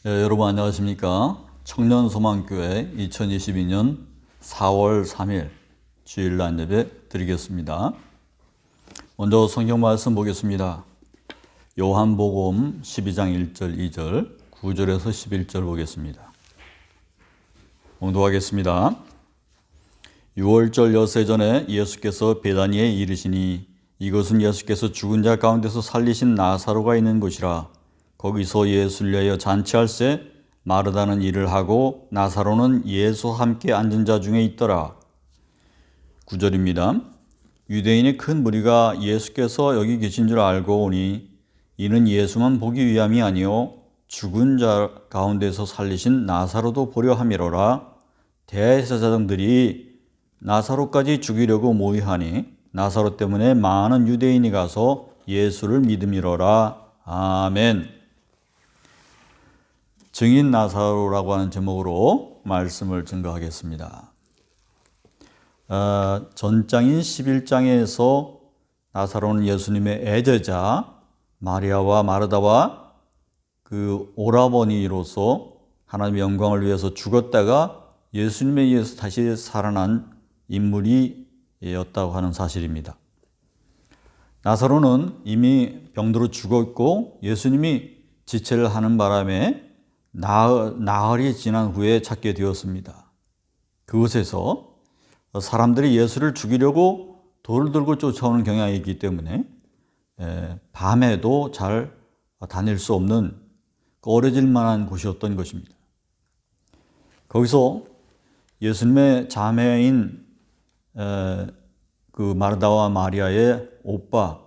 여러분 안녕하십니까? 청년소망교회 2022년 4월 3일 주일날 예배 드리겠습니다. 먼저 성경 말씀 보겠습니다. 요한복음 12장 1절 2절 9절에서 11절 보겠습니다. 봉독하겠습니다. 6월절 엿새 전에 예수께서 베다니에 이르시니 이것은 예수께서 죽은 자 가운데서 살리신 나사로가 있는 곳이라. 거기서 예수를 위하여 잔치할새 마르다는 일을 하고 나사로는 예수와 함께 앉은 자 중에 있더라. 9절입니다. 유대인의 큰 무리가 예수께서 여기 계신 줄 알고 오니 이는 예수만 보기 위함이 아니요 죽은 자 가운데서 살리신 나사로도 보려 함이로라. 대제사장들이 나사로까지 죽이려고 모의하니 나사로 때문에 많은 유대인이 가서 예수를 믿음이로라. 아멘. 증인 나사로라고 하는 제목으로 말씀을 증거하겠습니다. 전장인 11장에서 나사로는 예수님의 애제자 마리아와 마르다와 그 오라버니로서 하나님의 영광을 위해서 죽었다가 예수님에 의해서 다시 살아난 인물이었다고 하는 사실입니다. 나사로는 이미 병들어 죽었고 예수님이 지체를 하는 바람에 나흘이 지난 후에 찾게 되었습니다. 그곳에서 사람들이 예수를 죽이려고 돌을 들고 쫓아오는 경향이 있기 때문에 밤에도 잘 다닐 수 없는 꺼려질 만한 곳이었던 것입니다. 거기서 예수님의 자매인 그 마르다와 마리아의 오빠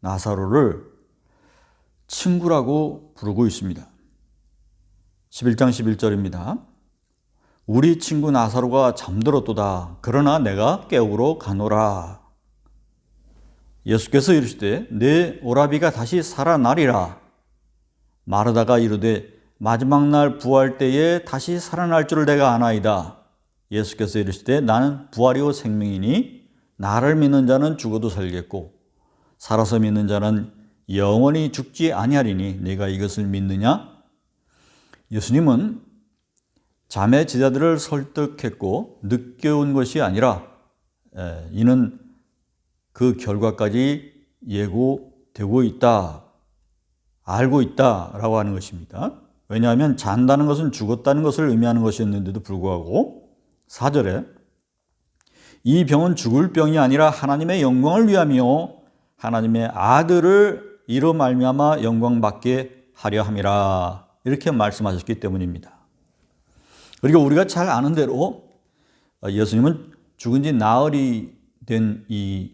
나사로를 친구라고 부르고 있습니다. 11장 11절입니다. 우리 친구 나사로가 잠들었도다. 그러나 내가 깨우러 가노라. 예수께서 이르시되 내 오라비가 다시 살아나리라. 마르다가 이르되 마지막 날 부활 때에 다시 살아날 줄을 내가 아나이다. 예수께서 이르시되 나는 부활이요 생명이니 나를 믿는 자는 죽어도 살겠고 살아서 믿는 자는 영원히 죽지 아니하리니 네가 이것을 믿느냐? 예수님은 자매 제자들을 설득했고 늦게 온 것이 아니라 이는 그 결과까지 예고되고 있다, 알고 있다라고 하는 것입니다. 왜냐하면 잔다는 것은 죽었다는 것을 의미하는 것이었는데도 불구하고 4절에 이 병은 죽을 병이 아니라 하나님의 영광을 위함이요 하나님의 아들을 이로 말미암아 영광받게 하려 함이라 이렇게 말씀하셨기 때문입니다. 그리고 우리가 잘 아는 대로 예수님은 죽은 지 나흘이 된 이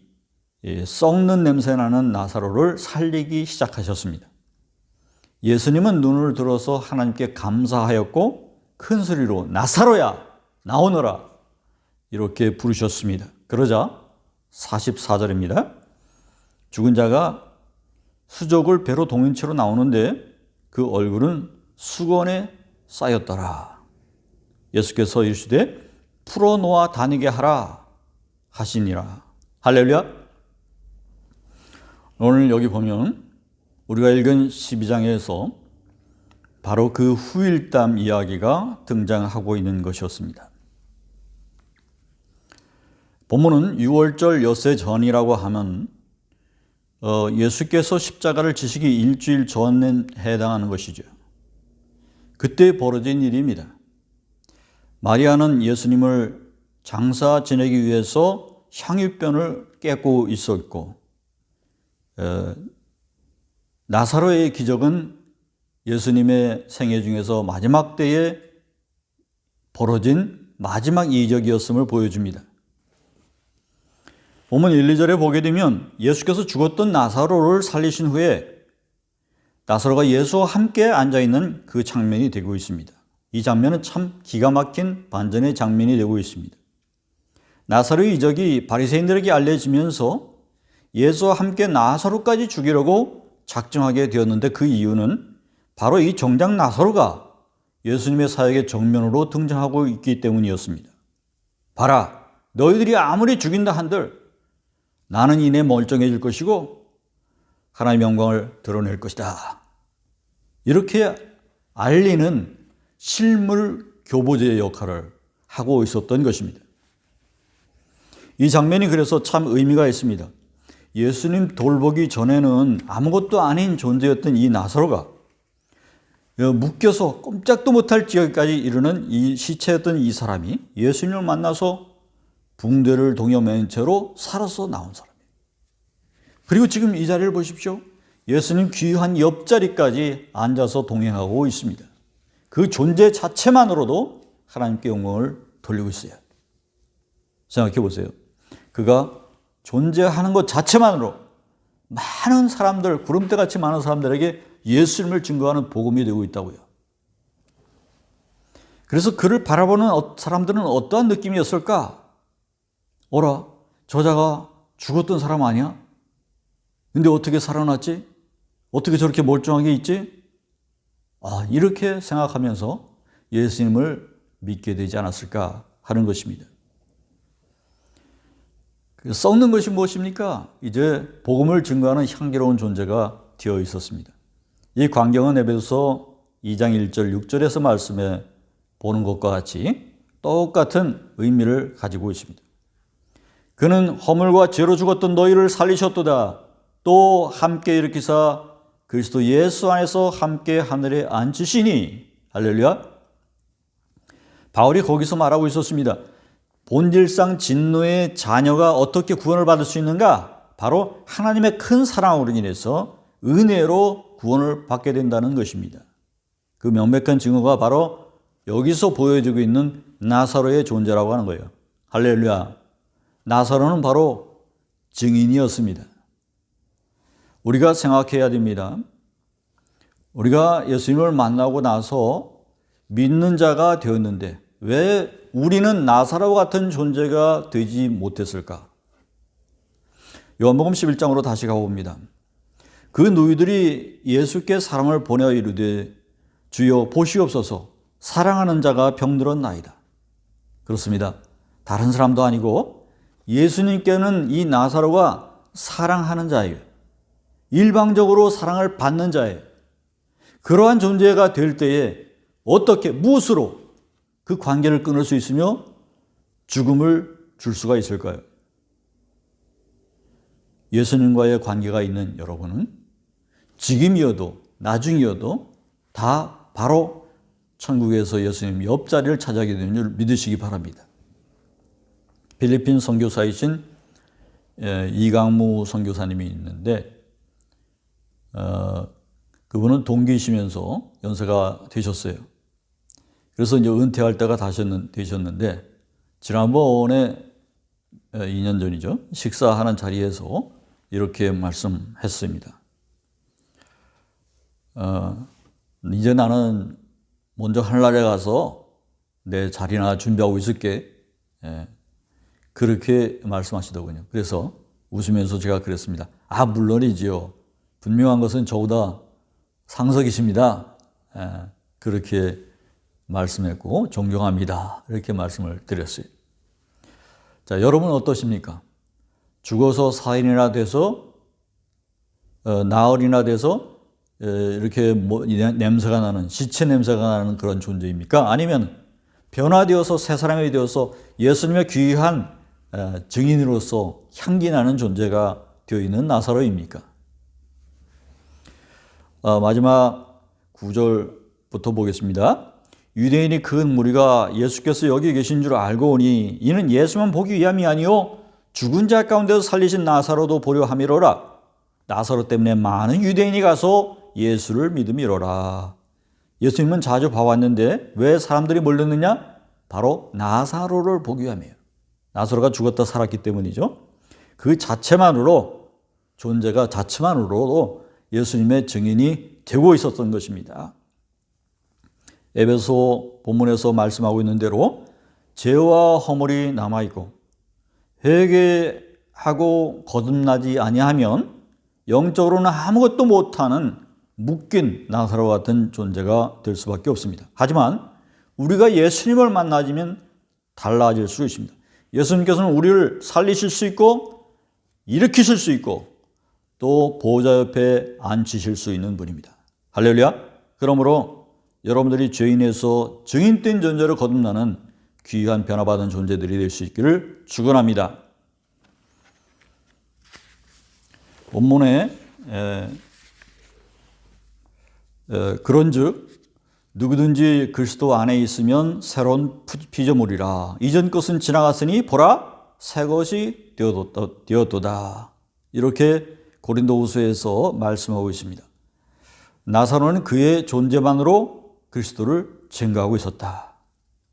썩는 냄새나는 나사로를 살리기 시작하셨습니다. 예수님은 눈을 들어서 하나님께 감사하였고 큰 소리로 나사로야 나오너라 이렇게 부르셨습니다. 그러자 44절입니다. 죽은 자가 수족을 배로 동인 채로 나오는데 그 얼굴은 수건에 쌓였더라. 예수께서 이르시되 풀어놓아 다니게 하라 하시니라. 할렐루야. 오늘 여기 보면 우리가 읽은 12장에서 바로 그 후일담 이야기가 등장하고 있는 것이었습니다. 본문은 6월절 엿새 전이라고 하면 예수께서 십자가를 지시기 일주일 전에 해당하는 것이죠. 그때 벌어진 일입니다. 마리아는 예수님을 장사 지내기 위해서 향유병을 깨고 있었고 나사로의 기적은 예수님의 생애 중에서 마지막 때에 벌어진 마지막 이적이었음을 보여줍니다. 본문 1, 2절에 보게 되면 예수께서 죽었던 나사로를 살리신 후에 나사로가 예수와 함께 앉아있는 그 장면이 되고 있습니다. 이 장면은 참 기가 막힌 반전의 장면이 되고 있습니다. 나사로의 이적이 바리새인들에게 알려지면서 예수와 함께 나사로까지 죽이려고 작정하게 되었는데 그 이유는 바로 이 정작 나사로가 예수님의 사역의 정면으로 등장하고 있기 때문이었습니다. 봐라, 너희들이 아무리 죽인다 한들 나는 이내 멀쩡해질 것이고 하나님의 영광을 드러낼 것이다. 이렇게 알리는 실물 교보제의 역할을 하고 있었던 것입니다. 이 장면이 그래서 참 의미가 있습니다. 예수님 돌보기 전에는 아무것도 아닌 존재였던 이 나사로가 묶여서 꼼짝도 못할 지역까지 이르는 이 시체였던 이 사람이 예수님을 만나서 붕대를 동여맨 채로 살아서 나온 사람이에요. 그리고 지금 이 자리를 보십시오. 예수님 귀한 옆자리까지 앉아서 동행하고 있습니다. 그 존재 자체만으로도 하나님께 영광을 돌리고 있어요. 생각해 보세요. 그가 존재하는 것 자체만으로 많은 사람들, 구름대같이 많은 사람들에게 예수님을 증거하는 복음이 되고 있다고요. 그래서 그를 바라보는 사람들은 어떠한 느낌이었을까? 어라, 저자가 죽었던 사람 아니야? 근데 어떻게 살아났지? 어떻게 저렇게 멀쩡하게 있지? 이렇게 생각하면서 예수님을 믿게 되지 않았을까 하는 것입니다. 썩는 것이 무엇입니까? 이제 복음을 증거하는 향기로운 존재가 되어 있었습니다. 이 광경은 에베소서 2장 1절 6절에서 말씀해 보는 것과 같이 똑같은 의미를 가지고 있습니다. 그는 허물과 죄로 죽었던 너희를 살리셨도다. 또 함께 일으키사 그리스도 예수 안에서 함께 하늘에 앉으시니. 할렐루야. 바울이 거기서 말하고 있었습니다. 본질상 진노의 자녀가 어떻게 구원을 받을 수 있는가? 바로 하나님의 큰 사랑으로 인해서 은혜로 구원을 받게 된다는 것입니다. 그 명백한 증거가 바로 여기서 보여지고 있는 나사로의 존재라고 하는 거예요. 할렐루야. 나사로는 바로 증인이었습니다. 우리가 생각해야 됩니다. 우리가 예수님을 만나고 나서 믿는 자가 되었는데 왜 우리는 나사로와 같은 존재가 되지 못했을까? 요한복음 11장으로 다시 가봅니다. 그 누이들이 예수께 사람을 보내어 이르되 주여 보시옵소서 사랑하는 자가 병들었나이다. 그렇습니다. 다른 사람도 아니고 예수님께는 이 나사로가 사랑하는 자예요. 일방적으로 사랑을 받는 자예요. 그러한 존재가 될 때에 어떻게 무엇으로 그 관계를 끊을 수 있으며 죽음을 줄 수가 있을까요? 예수님과의 관계가 있는 여러분은 지금이어도 나중이어도 다 바로 천국에서 예수님 옆자리를 차지하게 되는 줄 믿으시기 바랍니다. 필리핀 선교사이신 이강무 선교사님이 있는데 그분은 동기이시면서 연세가 되셨어요. 그래서 이제 은퇴할 때가 되셨는데 지난번에 2년 전이죠. 식사하는 자리에서 이렇게 말씀했습니다. 이제 나는 먼저 하늘나라에 가서 내 자리나 준비하고 있을게. 그렇게 말씀하시더군요. 그래서 웃으면서 제가 그랬습니다. 물론이지요. 분명한 것은 저보다 상석이십니다. 그렇게 말씀했고 존경합니다. 이렇게 말씀을 드렸어요. 자, 여러분은 어떠십니까? 죽어서 사인이나 돼서 나흘이나 돼서 이렇게 냄새가 나는 시체 냄새가 나는 그런 존재입니까? 아니면 변화되어서 새 사람이 되어서 예수님의 귀한 증인으로서 향기 나는 존재가 되어 있는 나사로입니까? 마지막 9절부터 보겠습니다. 유대인이 큰 무리가 예수께서 여기 계신 줄 알고 오니 이는 예수만 보기 위함이 아니요 죽은 자 가운데서 살리신 나사로도 보려 함이로라. 나사로 때문에 많은 유대인이 가서 예수를 믿음이로라. 예수님은 자주 봐왔는데 왜 사람들이 몰렸느냐? 바로 나사로를 보기 위함이에요. 나사로가 죽었다 살았기 때문이죠. 그 자체만으로 존재가 자체만으로도 예수님의 증인이 되고 있었던 것입니다. 에베소 본문에서 말씀하고 있는 대로 죄와 허물이 남아있고 회개하고 거듭나지 아니하면 영적으로는 아무것도 못하는 묶인 나사로 같은 존재가 될 수밖에 없습니다. 하지만 우리가 예수님을 만나면 달라질 수 있습니다. 예수님께서는 우리를 살리실 수 있고 일으키실 수 있고 또 보호자 옆에 앉히실 수 있는 분입니다. 할렐루야. 그러므로 여러분들이 죄인에서 증인된 존재로 거듭나는 귀한 변화받은 존재들이 될 수 있기를 축원합니다. 본문에 그런즉 누구든지 그리스도 안에 있으면 새로운 피조물이라 이전 것은 지나갔으니 보라 새 것이 되었도다. 이렇게 고린도후서에서 말씀하고 있습니다. 나사로는 그의 존재만으로 그리스도를 증거하고 있었다.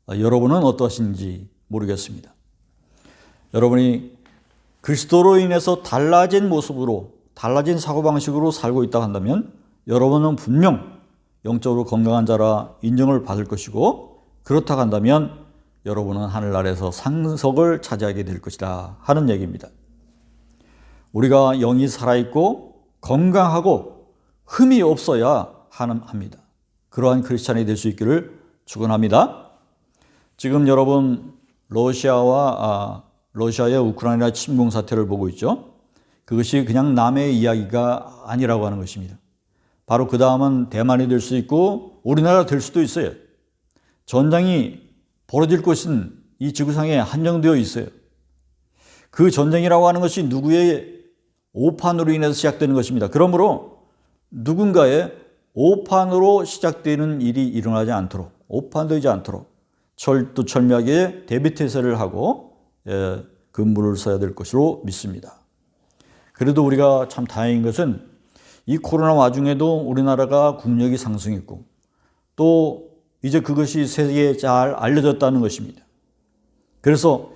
여러분은 어떠신지 모르겠습니다. 여러분이 그리스도로 인해서 달라진 모습으로, 달라진 사고방식으로 살고 있다고 한다면 여러분은 분명 영적으로 건강한 자라 인정을 받을 것이고, 그렇다고 한다면 여러분은 하늘나라에서 상석을 차지하게 될 것이다 하는 얘기입니다. 우리가 영이 살아있고 건강하고 흠이 없어야 합니다. 그러한 크리스찬이 될 수 있기를 축원합니다. 지금 여러분 러시아의 우크라이나 침공 사태를 보고 있죠. 그것이 그냥 남의 이야기가 아니라고 하는 것입니다. 바로 그 다음은 대만이 될 수 있고 우리나라가 될 수도 있어요. 전쟁이 벌어질 곳은 이 지구상에 한정되어 있어요. 그 전쟁이라고 하는 것이 누구의 오판으로 인해서 시작되는 것입니다. 그러므로 누군가의 오판으로 시작되는 일이 일어나지 않도록, 오판되지 않도록 철두철미하게 대비태세를 하고 근무를 써야 될 것으로 믿습니다. 그래도 우리가 참 다행인 것은 이 코로나 와중에도 우리나라가 국력이 상승했고 또 이제 그것이 세계에 잘 알려졌다는 것입니다. 그래서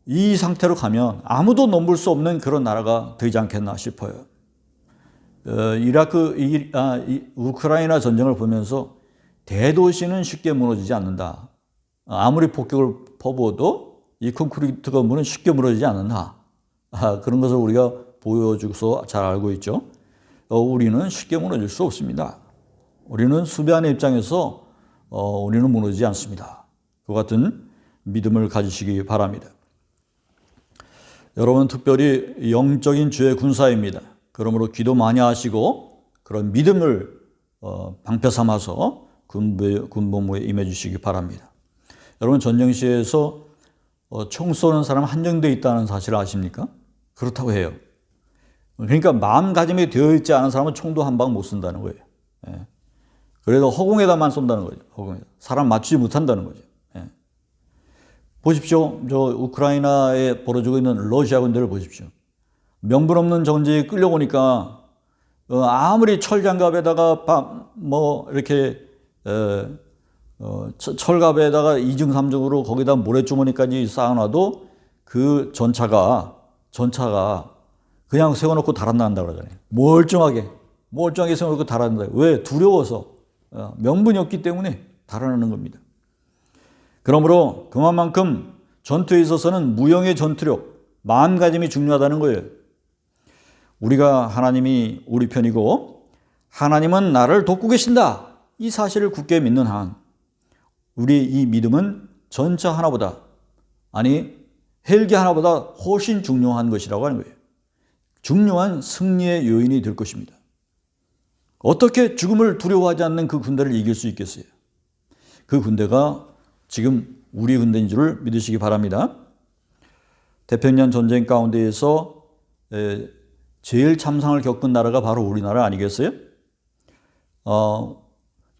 이 상태로 가면 아무도 넘볼 수 없는 그런 나라가 되지 않겠나 싶어요. 우크라이나 전쟁을 보면서 대도시는 쉽게 무너지지 않는다. 아무리 폭격을 퍼부어도 이 콘크리트 건물은 쉽게 무너지지 않는다. 그런 것을 우리가 보여주고서 잘 알고 있죠. 우리는 쉽게 무너질 수 없습니다. 우리는 수비하는 입장에서 우리는 무너지지 않습니다. 그 같은 믿음을 가지시기 바랍니다. 여러분 특별히 영적인 주의 군사입니다. 그러므로 기도 많이 하시고 그런 믿음을 방패 삼아서 군복무에 임해 주시기 바랍니다. 여러분 전쟁 시에서 총 쏘는 사람 한정되어 있다는 사실을 아십니까? 그렇다고 해요. 그러니까 마음가짐이 되어 있지 않은 사람은 총도 한 방 못 쏜다는 거예요. 그래도 허공에다만 쏜다는 거죠. 허공에 사람 맞추지 못한다는 거죠. 보십시오. 저 우크라이나에 벌어지고 있는 러시아 군대를 보십시오. 명분 없는 전쟁에 끌려오니까 아무리 철장갑에다가 이렇게 철갑에다가 2중 3중으로 거기다 모래주머니까지 쌓아놔도 그 전차가 그냥 세워놓고 달아난다 그러잖아요. 멀쩡하게 세워놓고 달아난다. 왜? 두려워서 명분이 없기 때문에 달아나는 겁니다. 그러므로 그만큼 전투에 있어서는 무용의 전투력, 마음가짐이 중요하다는 거예요. 우리가 하나님이 우리 편이고 하나님은 나를 돕고 계신다. 이 사실을 굳게 믿는 한 우리의 이 믿음은 전차 하나보다 헬기 하나보다 훨씬 중요한 것이라고 하는 거예요. 중요한 승리의 요인이 될 것입니다. 어떻게 죽음을 두려워하지 않는 그 군대를 이길 수 있겠어요? 그 군대가 지금 우리 군대인 줄을 믿으시기 바랍니다. 태평양 전쟁 가운데에서 제일 참상을 겪은 나라가 바로 우리나라 아니겠어요?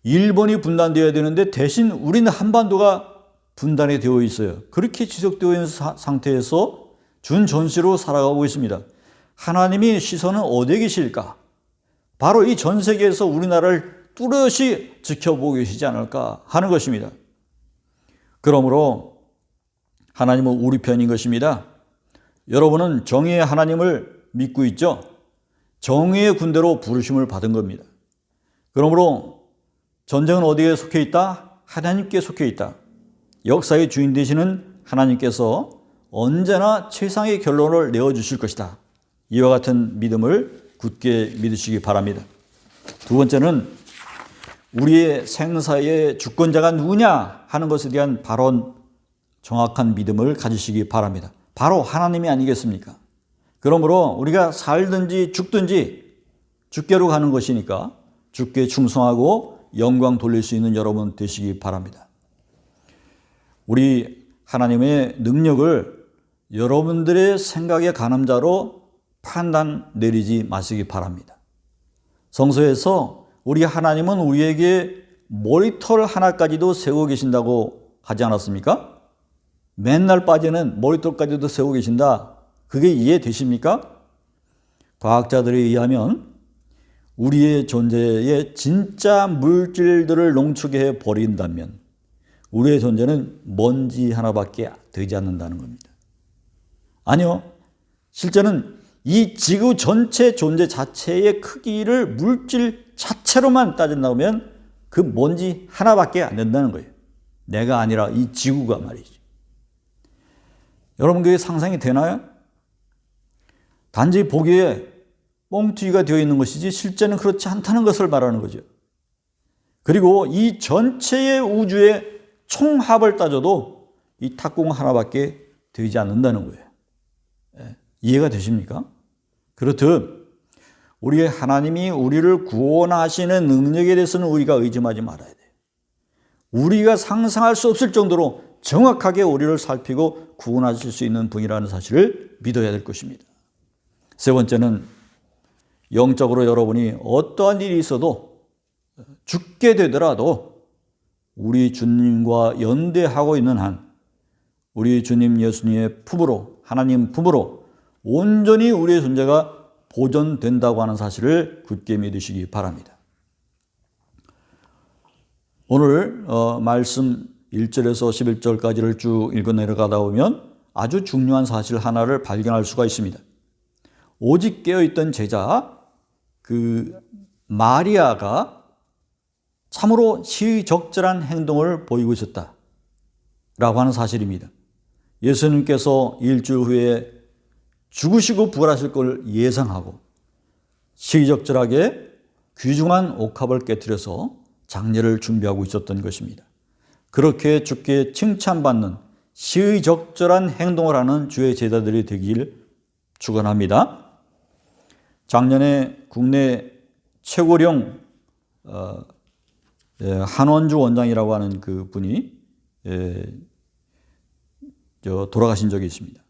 일본이 분단되어야 되는데 대신 우리는 한반도가 분단이 되어 있어요. 그렇게 지속되어 있는 상태에서 준전시로 살아가고 있습니다. 하나님이 시선은 어디에 계실까? 바로 이 전 세계에서 우리나라를 뚜렷이 지켜보고 계시지 않을까 하는 것입니다. 그러므로 하나님은 우리 편인 것입니다. 여러분은 정의의 하나님을 믿고 있죠? 정의의 군대로 부르심을 받은 겁니다. 그러므로 전쟁은 어디에 속해 있다? 하나님께 속해 있다. 역사의 주인 되시는 하나님께서 언제나 최상의 결론을 내어주실 것이다. 이와 같은 믿음을 굳게 믿으시기 바랍니다. 두 번째는 우리의 생사의 주권자가 누구냐 하는 것에 대한 바로 정확한 믿음을 가지시기 바랍니다. 바로 하나님이 아니겠습니까? 그러므로 우리가 살든지 죽든지 주께로 가는 것이니까 주께 충성하고 영광 돌릴 수 있는 여러분 되시기 바랍니다. 우리 하나님의 능력을 여러분들의 생각의 가늠자로 판단 내리지 마시기 바랍니다. 성서에서 우리 하나님은 우리에게 머리털 하나까지도 세우고 계신다고 하지 않았습니까? 맨날 빠지는 머리털까지도 세우고 계신다. 그게 이해되십니까? 과학자들에 의하면 우리의 존재의 진짜 물질들을 농축해 버린다면 우리의 존재는 먼지 하나밖에 되지 않는다는 겁니다. 아니요. 실제는 이 지구 전체 존재 자체의 크기를 물질 자체로만 따진다면 그 먼지 하나밖에 안 된다는 거예요. 내가 아니라 이 지구가 말이죠. 여러분 그게 상상이 되나요? 단지 보기에 뻥튀기가 되어 있는 것이지 실제는 그렇지 않다는 것을 말하는 거죠. 그리고 이 전체의 우주의 총합을 따져도 이 탁구공 하나밖에 되지 않는다는 거예요. 이해가 되십니까? 그렇듯 우리의 하나님이 우리를 구원하시는 능력에 대해서는 우리가 의심하지 말아야 돼요. 우리가 상상할 수 없을 정도로 정확하게 우리를 살피고 구원하실 수 있는 분이라는 사실을 믿어야 될 것입니다. 세 번째는 영적으로 여러분이 어떠한 일이 있어도 죽게 되더라도 우리 주님과 연대하고 있는 한 우리 주님 예수님의 품으로 하나님 품으로 온전히 우리의 존재가 보존된다고 하는 사실을 굳게 믿으시기 바랍니다. 오늘 말씀 1절에서 11절까지를 쭉 읽어 내려가다 보면 아주 중요한 사실 하나를 발견할 수가 있습니다. 오직 깨어있던 제자 그 마리아가 참으로 시의적절한 행동을 보이고 있었다라고 하는 사실입니다. 예수님께서 일주일 후에 죽으시고 부활하실 걸 예상하고 시의적절하게 귀중한 옥합을 깨트려서 장례를 준비하고 있었던 것입니다. 그렇게 주께 칭찬받는 시의적절한 행동을 하는 주의 제자들이 되길 축원합니다. 작년에 국내 최고령 한원주 원장이라고 하는 그 분이 돌아가신 적이 있습니다.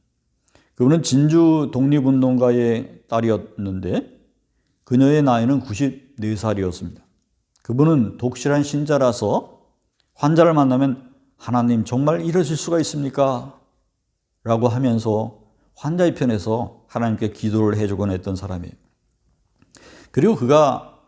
그분은 진주 독립운동가의 딸이었는데 그녀의 나이는 94살이었습니다. 그분은 독실한 신자라서 환자를 만나면 하나님 정말 이러실 수가 있습니까? 라고 하면서 환자의 편에서 하나님께 기도를 해주곤 했던 사람이에요. 그리고 그가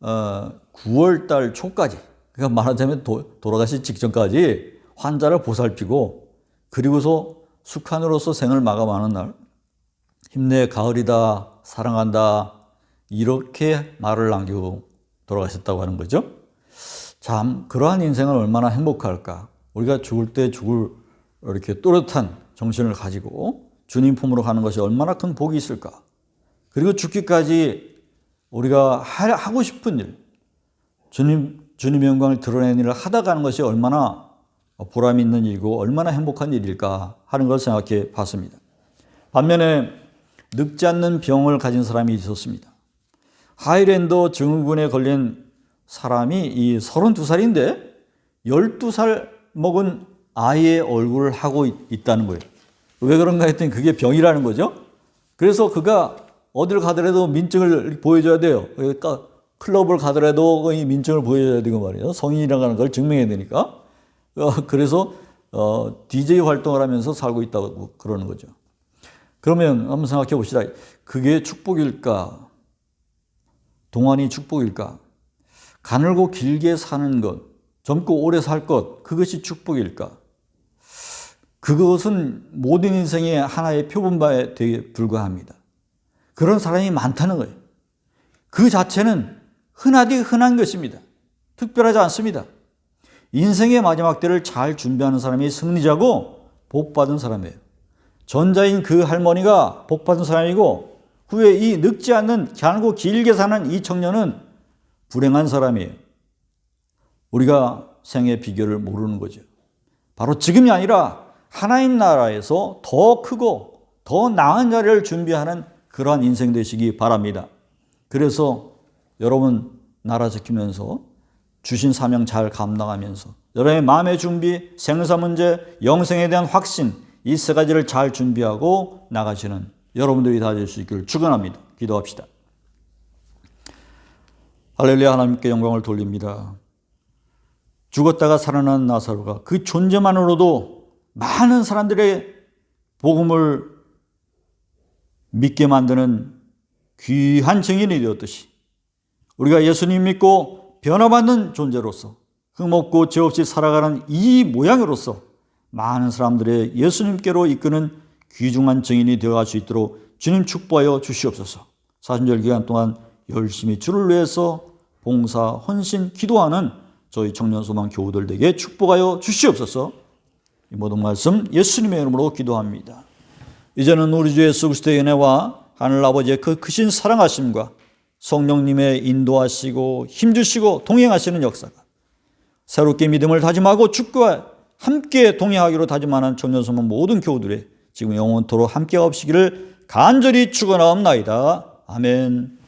9월달 초까지, 그러니까 말하자면 돌아가시 직전까지 환자를 보살피고 그리고서 숙한으로서 생을 마감하는 날 힘내 가을이다 사랑한다 이렇게 말을 남기고 돌아가셨다고 하는 거죠. 참 그러한 인생은 얼마나 행복할까. 우리가 죽을 때 죽을 이렇게 또렷한 정신을 가지고 주님 품으로 가는 것이 얼마나 큰 복이 있을까. 그리고 죽기까지 우리가 하고 싶은 일, 주님의 영광을 드러내는 일을 하다 가는 것이 얼마나 보람 있는 일이고 얼마나 행복한 일일까 하는 것을 생각해 봤습니다. 반면에 늙지 않는 병을 가진 사람이 있었습니다. 하이랜더 증후군에 걸린 사람이 이 32살인데 12살 먹은 아이의 얼굴을 하고 있다는 거예요. 왜 그런가 했더니 그게 병이라는 거죠. 그래서 그가 어딜 가더라도 민증을 보여줘야 돼요. 그러니까 클럽을 가더라도 이 민증을 보여줘야 되고 말이에요. 성인이라는 걸 증명해야 되니까. 그래서 DJ 활동을 하면서 살고 있다고 그러는 거죠. 그러면 한번 생각해 봅시다. 그게 축복일까? 동안이 축복일까? 가늘고 길게 사는 것, 젊고 오래 살 것, 그것이 축복일까? 그것은 모든 인생의 하나의 표본바에 되게 불과합니다. 그런 사람이 많다는 거예요. 그 자체는 흔하디 흔한 것입니다. 특별하지 않습니다. 인생의 마지막 때를 잘 준비하는 사람이 승리자고 복받은 사람이에요. 전자인 그 할머니가 복받은 사람이고 후에 이 늙지 않는 가늘고 길게 사는 이 청년은 불행한 사람이에요. 우리가 생의 비결을 모르는 거죠. 바로 지금이 아니라 하나님 나라에서 더 크고 더 나은 자리를 준비하는 그러한 인생 되시기 바랍니다. 그래서 여러분 나라 지키면서 주신 사명 잘 감당하면서 여러분의 마음의 준비, 생사 문제, 영생에 대한 확신, 이 세 가지를 잘 준비하고 나가시는 여러분들이 다 될 수 있기를 축원합니다. 기도합시다. 할렐루야. 하나님께 영광을 돌립니다. 죽었다가 살아난 나사로가 그 존재만으로도 많은 사람들의 복음을 믿게 만드는 귀한 증인이 되었듯이 우리가 예수님 믿고 변화받는 존재로서 흠없고 죄 없이 살아가는 이 모양으로서 많은 사람들의 예수님께로 이끄는 귀중한 증인이 되어갈 수 있도록 주님 축복하여 주시옵소서. 사순절 기간 동안 열심히 주를 위해서 봉사, 헌신, 기도하는 저희 청년소망 교우들에게 축복하여 주시옵소서. 이 모든 말씀 예수님의 이름으로 기도합니다. 이제는 우리 주 예수 그리스도의 은혜와 하늘아버지의 그 크신 사랑하심과 성령님의 인도하시고 힘주시고 동행하시는 역사가 새롭게 믿음을 다짐하고 주와 함께 동행하기로 다짐하는 청년소망 모든 교우들의 지금 영원토록 함께 하시기를 간절히 축원하옵나이다. 아멘.